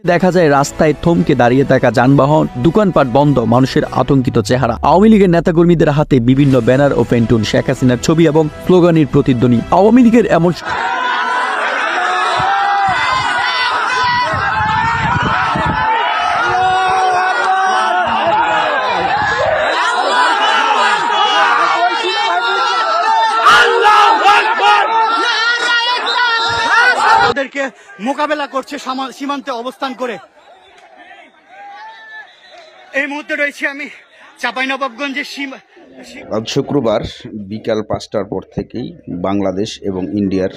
দেখা যায় রাস্তায় থমকে দাঁড়িয়ে থাকা যানবাহন, দোকানপাট বন্ধ, মানুষের আতঙ্কিত চেহারা। আওয়ামী লীগের নেতাকর্মীদের হাতে বিভিন্ন ব্যানার ও পেন্টুন, শেখ হাসিনার ছবি এবং স্লোগানের প্রতিধ্বনি। আওয়ামী লীগের এমন ওদেরকে মোকাবেলা করছে সীমান্তে অবস্থান করে। এই মুহূর্তে রয়েছে আমি চাঁপাইনবাবগঞ্জের আজ শুক্রবার বিকাল 5টার পর থেকেই বাংলাদেশ এবং ইন্ডিয়ার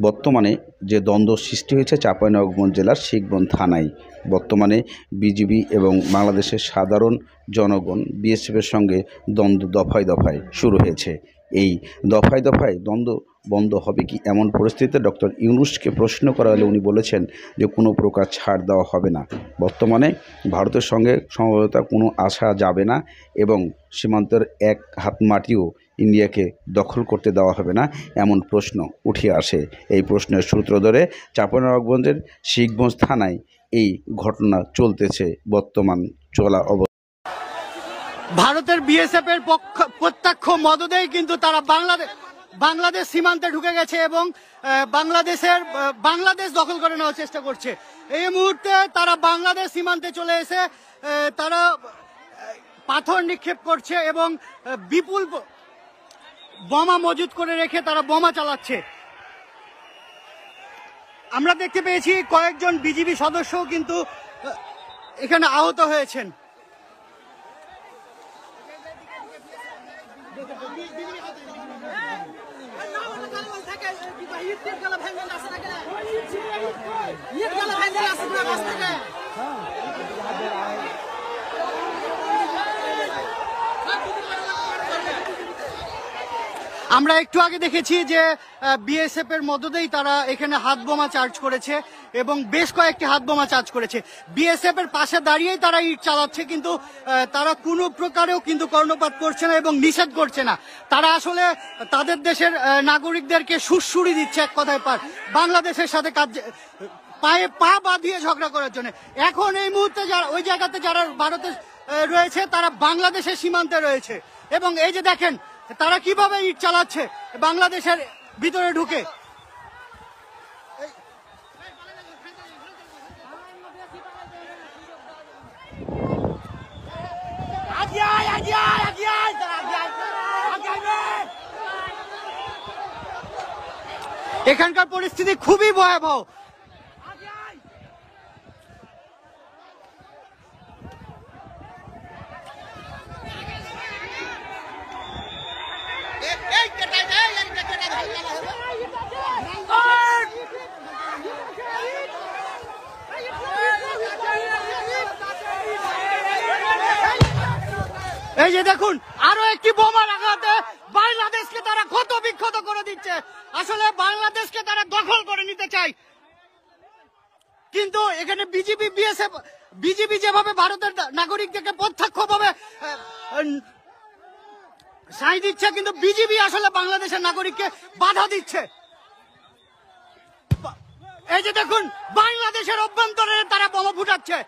বর্তমানে যে দ্বন্দ্ব সৃষ্টি হয়েছে চাঁপাইনবাবগঞ্জ জেলার শিখবন থানায়। বর্তমানে বিজিবি এবং বাংলাদেশের সাধারণ জনগণ বিএসএফের সঙ্গে দ্বন্দ্ব দফায় দফায় শুরু হয়েছে। এই দফায় দফায় দ্বন্দ্ব বন্ধ হবে কি, এমন পরিস্থিতিতে ডক্টর ইউনূসকে প্রশ্ন করা হলে উনি বলেছেন যে কোনো প্রকার ছাড় দেওয়া হবে না। বর্তমানে ভারতের সঙ্গে সমঝোতা কোনো আসা যাবে না এবং সীমান্তের এক হাত মাটিও ইন্ডিয়াকে দখল করতে দেওয়া হবে না, এমন প্রশ্ন উঠে আসে। এই প্রশ্নের সূত্র ধরে চাঁপাইনবাবগঞ্জের শিখগঞ্জ থানায় এই ঘটনা চলতেছে বর্তমান চলা অবস্থা। ভারতের বিএসএফ এর প্রত্যক্ষ মদদেই কিন্তু তারা বাংলাদেশ সীমান্তে ঢুকে গেছে এবং বাংলাদেশ দখল করে নেওয়ার চেষ্টা করছে। এই মুহূর্তে তারা বাংলাদেশ সীমান্তে চলে এসে তারা পাথর নিক্ষেপ করছে এবং বিপুল বোমা মজুত করে রেখে তারা বোমা চালাচ্ছে। আমরা দেখতে পেয়েছি কয়েকজন বিজিবি সদস্যও কিন্তু এখানে আহত হয়েছেন। আমরা একটু আগে দেখেছি যে বিএসএফ এর মদদেই তারা এখানে হাত বোমা চার্জ করেছে এবং বেশ কয়েকটি হাত বোমা চার্জ করেছে। বিএসএফ এর পাশে দাঁড়িয়েই তারা ইট চালাচ্ছে, কিন্তু তারা কোনো প্রকারেও কিন্তু কর্ণপাত করছে না এবং নিষেধ করছে না। তারা আসলে তাদের দেশের নাগরিকদেরকে সুড়সুড়ি দিচ্ছে এক কথায় বাংলাদেশের সাথে পায়ে পা বাঁধিয়ে ঝগড়া করার জন্য। এখন এই মুহূর্তে যারা ওই জায়গাতে যারা ভারতে রয়েছে তারা বাংলাদেশের সীমান্তে রয়েছে এবং এই যে দেখেন তারা কিভাবে ইট চালাচ্ছে বাংলাদেশের ভিতরে ঢুকে। এখানকার পরিস্থিতি খুবই ভয়াবহ। এই যে দেখুন আরো একটি বোমার আঘাতে বাংলাদেশকে তারা ক্ষত বিক্ষত করে দিচ্ছে। আসলে বাংলাদেশকে তারা দখল করে নিতে চায়, কিন্তু এখানে বিজিবি যেভাবে ভারতের নাগরিকদেরকে প্রত্যক্ষভাবে সাই দিচ্ছে, কিন্তু বিজিবি আসলে বাংলাদেশের নাগরিককে বাধা দিচ্ছে। এই যে দেখুন বাংলাদেশের অভ্যন্তরে তারা বোমা ফুটাচ্ছে,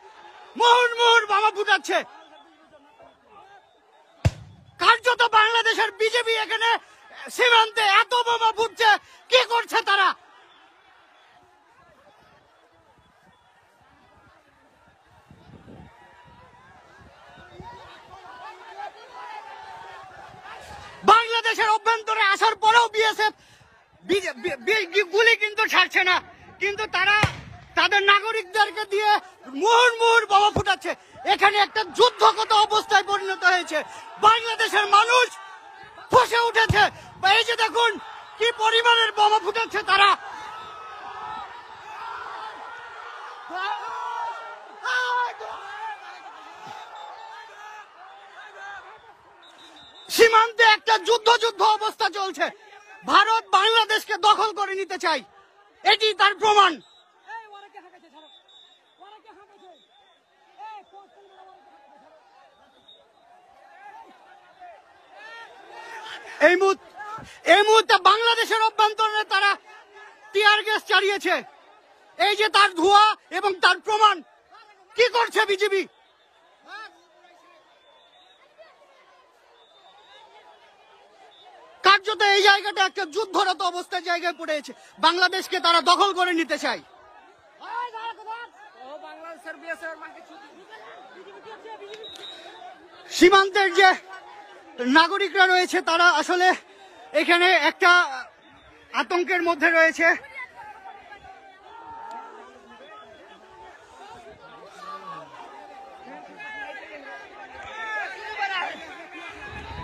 মুহুর্মুহুর বোমা ফুটাচ্ছে। কার্যত বাংলাদেশের বিজেপি এখানে সীমান্তে এত বোমা ফুটছে, কি করছে তারা? বাংলাদেশের অভ্যন্তরে আসার পরেও বিএসএফ গুলি কিন্তু ছাড়ছে না, কিন্তু তারা তাদের নাগরিকদেরকে দিয়ে মুহুর্মুহুর বোমা ফুটাচ্ছে। এখানে একটা যুদ্ধগত অবস্থায় পরিণত হয়েছে। বাংলাদেশের মানুষ ফসে উঠেছে। এই যে দেখুন কি পরিমাণের বোমা ফুটাচ্ছে তারা। সীমান্তে একটা যুদ্ধ অবস্থা চলছে। ভারত বাংলাদেশকে দখল করে নিতে চায়, এটি তার প্রমাণ। এই মুহূর্তে বাংলাদেশের অভ্যন্তরে তারা টিয়ার গ্যাস চালিয়েছে। এই যে তার ধোঁয়া এবং তার প্রমাণ করছে বিজেপি। কার্যত এই জায়গাটা একটা যুদ্ধরত অবস্থার জায়গায় পড়েছে। বাংলাদেশকে তারা দখল করে নিতে চায়। সীমান্তের যে নাগরিকরা রয়েছে তারা আসলে এখানে একটা আতঙ্কের মধ্যে রয়েছে।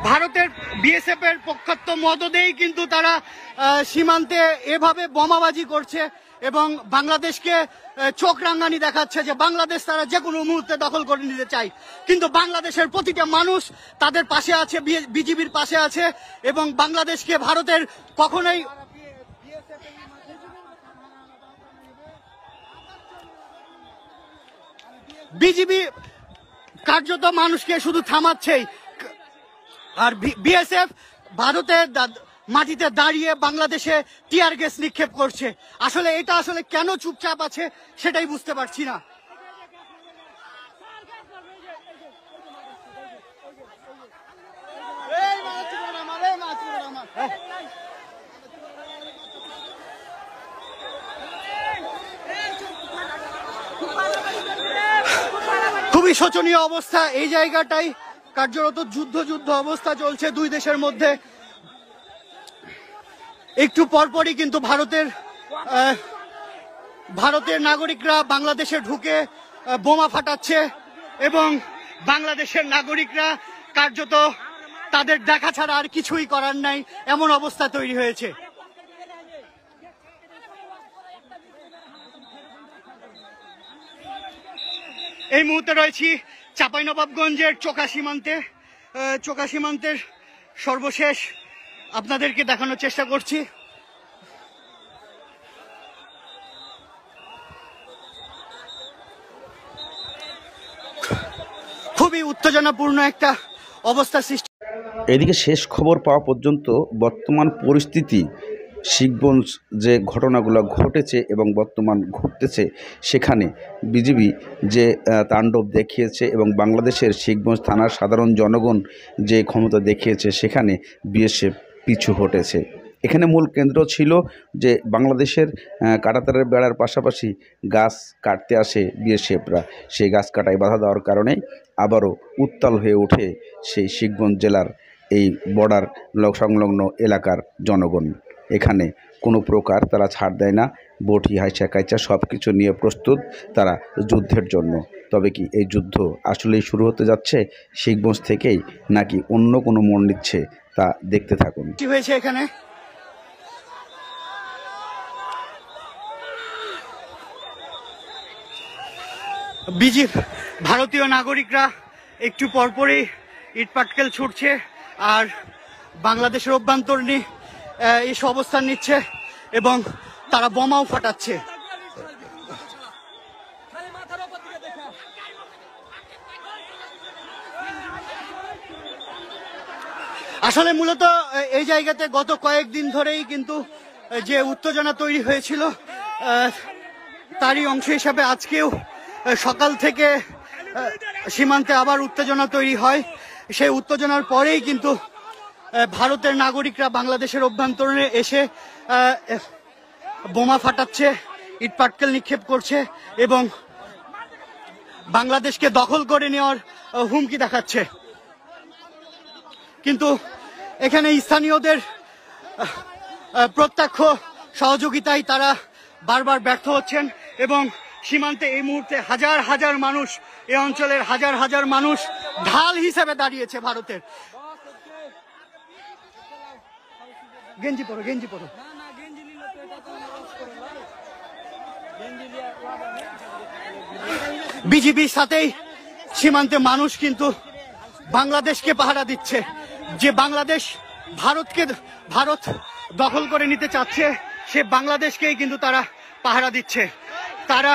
ভারতের বিএসএফ এর পক্ষাত্ম মদদেই কিন্তু তারা সীমান্তে এভাবে বোমাবাজি করছে এবং বাংলাদেশকে চোখ রাঙানি দেখাচ্ছে যে বাংলাদেশ তারা যে কোনো মুহূর্তে দখল করে নিতে চায়। কিন্তু বাংলাদেশের প্রতিটা মানুষ তাদের পাশে আছে, বিজিবির পাশে আছে এবং বাংলাদেশকে ভারতের কখনোই বিজিবি কার্যত মানুষকে শুধু থামাচ্ছেই, আর বিএসএফ ভারতের মাটিতে দাঁড়িয়ে বাংলাদেশে টিয়ার গ্যাস নিক্ষেপ করছে। আসলে এটা আসলে কেন চুপচাপ আছে সেটাই বুঝতে পারছি না। খুবই শোচনীয় অবস্থা এই জায়গাটাই। কার্যরত যুদ্ধ অবস্থা চলছে দুই দেশের মধ্যে। একটু পরপরই কিন্তু ভারতের নাগরিকরা বাংলাদেশে ঢুকে বোমা ফাটাচ্ছে এবং বাংলাদেশের নাগরিকরা কার্যত তাদের দেখা ছাড়া আর কিছুই করার নাই, এমন অবস্থা তৈরি হয়েছে। এই মুহূর্তে রয়েছি চাঁপাইনবাবগঞ্জের চোকা সীমান্তের সর্বশেষ আপনাদেরকে দেখানোর চেষ্টা করছি। খুবই উত্তেজনাপূর্ণ একটা অবস্থা সৃষ্টি। এদিকে শেষ খবর পাওয়া পর্যন্ত বর্তমান পরিস্থিতি, শিখগঞ্জ যে ঘটনাগুলো ঘটেছে এবং বর্তমান ঘটতেছে সেখানে বিজিবি যে তাণ্ডব দেখিয়েছে এবং বাংলাদেশের শিখগঞ্জ থানার সাধারণ জনগণ যে ক্ষমতা দেখিয়েছে সেখানে বিএসএফ পিছু হটেছে। এখানে মূল কেন্দ্র ছিল যে বাংলাদেশের কাঁটাতারের বেড়ার পাশাপাশি গাছ কাটতে আসে বিএসএফরা, সেই গাছ কাটায় বাধা দেওয়ার কারণে আবারও উত্তাল হয়ে ওঠে সেই শিখগঞ্জ জেলার এই বর্ডার সংলগ্ন এলাকার জনগণ। এখানে কোনো প্রকার তারা ছাড় দেয় না, বটি হাইচা কাইচা সব কিছু নিয়ে প্রস্তুত তারা যুদ্ধের জন্য। তবে কি এই যুদ্ধ আসলেই শুরু হতে যাচ্ছে শিখগঞ্জ থেকেই, নাকি অন্য কোনো মোড় নিচ্ছে তা দেখতে থাকুন। কি হয়েছে এখানে? ভারতীয় নাগরিকরা একটু পরপরই ইটপাটকেল ছুটছে আর বাংলাদেশের অভ্যন্তরীণ এসব অবস্থান নিচ্ছে এবং তারা বোমাও ফাটাচ্ছে। আসলে মূলত এই জায়গাতে গত কয়েকদিন ধরেই কিন্তু যে উত্তেজনা তৈরি হয়েছিল তারই অংশ হিসাবে আজকেও সকাল থেকে সীমান্তে আবার উত্তেজনা তৈরি হয়। সেই উত্তেজনার পরেই কিন্তু ভারতের নাগরিকরা বাংলাদেশের অভ্যন্তরে এসে বোমা ফাটাচ্ছে, ইটপাটকেল নিক্ষেপ করছে এবং বাংলাদেশকে দখল করে নেওয়ার হুমকি দেখাচ্ছে। কিন্তু এখানে স্থানীয়দের প্রত্যক্ষ সহযোগিতায় তারা বারবার ব্যর্থ হচ্ছেন এবং সীমান্তে এই মুহূর্তে হাজার হাজার মানুষ, এই অঞ্চলের হাজার হাজার মানুষ ঢাল হিসেবে দাঁড়িয়েছে ভারতের। গেঞ্জি পরো। বিজিবির সাথেই সীমান্তে মানুষ কিন্তু বাংলাদেশকে পাহারা দিচ্ছে। যে বাংলাদেশ ভারত দখল করে নিতে চাচ্ছে সে বাংলাদেশকেই কিন্তু তারা পাহারা দিচ্ছে। তারা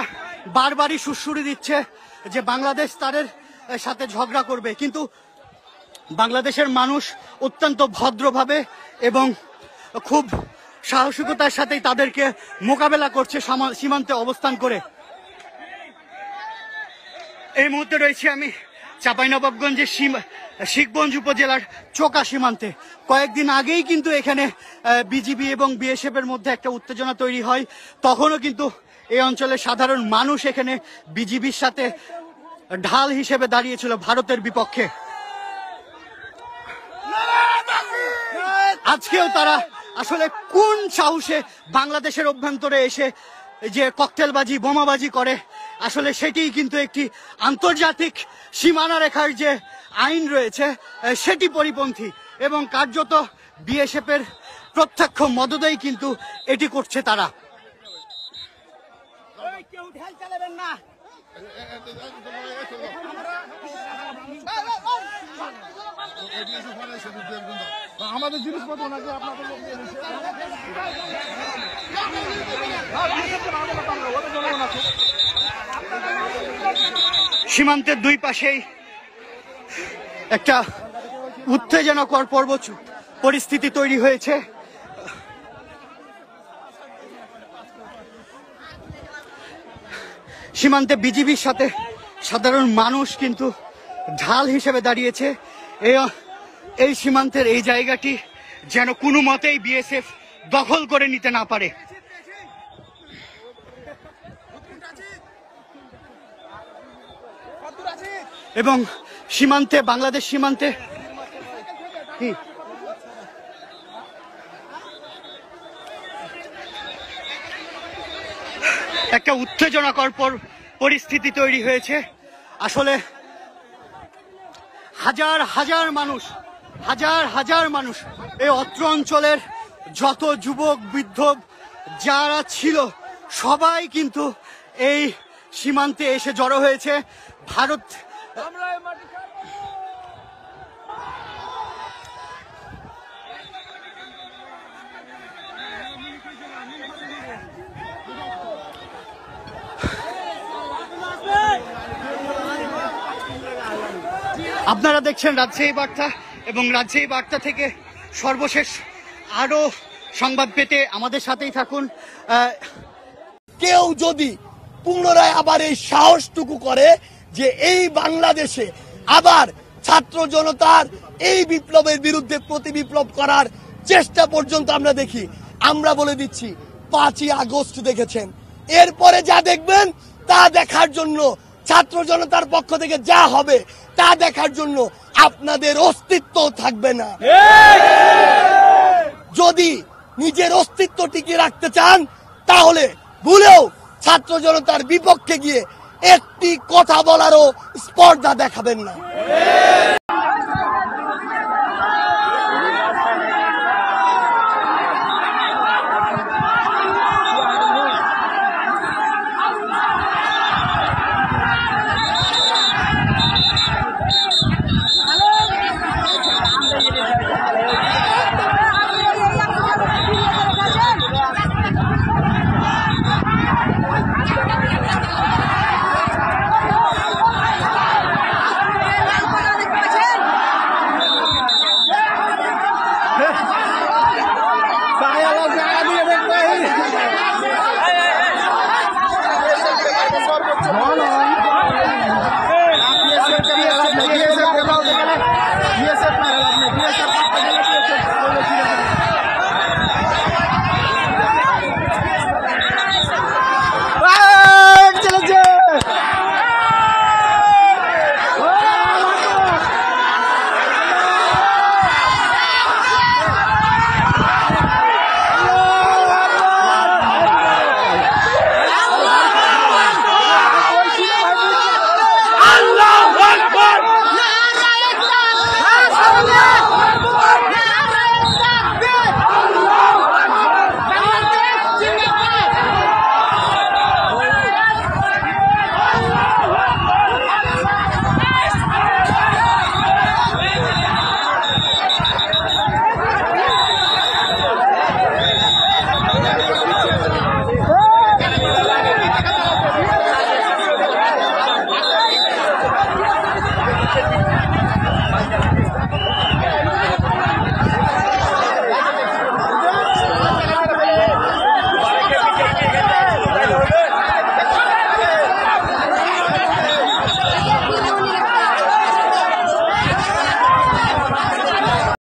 বারবারই সুড়সুড়ি দিচ্ছে যে বাংলাদেশ তাদের সাথে ঝগড়া করবে, কিন্তু বাংলাদেশের মানুষ অত্যন্ত ভদ্রভাবে এবং খুব সাহসিকতার সাথেই তাদেরকে মোকাবেলা করছে সীমান্তে অবস্থান করে। এই মুহূর্তে রয়েছি আমি চাঁপাইনবাবগঞ্জের শিখগঞ্জ উপজেলার চোকা সীমান্তে। কয়েকদিন আগেই কিন্তু এখানে বিজিবি এবং বিএসএফ এর মধ্যে একটা উত্তেজনা তৈরি হয়। তখনও কিন্তু এই অঞ্চলের সাধারণ মানুষ এখানে বিজিবির সাথে ঢাল হিসেবে দাঁড়িয়েছিল ভারতের বিপক্ষে। আজকেও তারা আসলে কোন সাহসে বাংলাদেশের অভ্যন্তরে এসে যে ককটেলবাজি বোমাবাজি করে, আসলে সেটিই কিন্তু একটি আন্তর্জাতিক সীমানা রেখার যে আইন রয়েছে সেটি পরিপন্থী, এবং কার্যত বিএসএফ এর প্রত্যক্ষ মদদেই কিন্তু এটি করছে তারা। আমাদের জিনিসপত্র নাকি আপনাদের সীমান্তের দুই পাশেই একটা উত্তেজনাকর পরিস্থিতি তৈরি হয়েছে। সীমান্তে বিজিবির সাথে সাধারণ মানুষ কিন্তু ঢাল হিসেবে দাঁড়িয়েছে। এই সীমান্তের এই জায়গাটি যেন কোনো মতেই বিএসএফ দখল করে নিতে না পারে। এবং সীমান্তে, বাংলাদেশ সীমান্তে একটা উত্তেজনাকর পরিস্থিতি তৈরি হয়েছে। আসলে হাজার হাজার মানুষ এই অত্র অঞ্চলের যত যুবক বৃদ্ধ যারা ছিল সবাই কিন্তু এই সীমান্তে এসে জড়ো হয়েছে। ভারত আপনারা দেখছেন রাজশাহী বার্তা, এবং রাজশাহী বার্তা থেকে সর্বশেষ আরো সংবাদ পেতে আমাদের সাথেই থাকুন। কেউ যদি পুনরায় আবার এই সাহসটুকু করে যে এই বাংলাদেশে আবার ছাত্র জনতার এই বিপ্লবের বিরুদ্ধে প্রতি বিপ্লব করার চেষ্টা পর্যন্ত আমরা দেখি, আমরা বলে দিচ্ছি 5ই আগস্ট দেখেছেন, এরপরে যা দেখবেন তা দেখার জন্য ছাত্র জনতার পক্ষ থেকে যা হবে তা দেখার জন্য আপনাদের অস্তিত্ব থাকবে না। যদি নিজের অস্তিত্ব টিকিয়ে রাখতে চান তাহলে ভুলেও ছাত্র জনতার বিপক্ষে গিয়ে একটি কথা বলারও স্পর্ধা দেখাবেন না।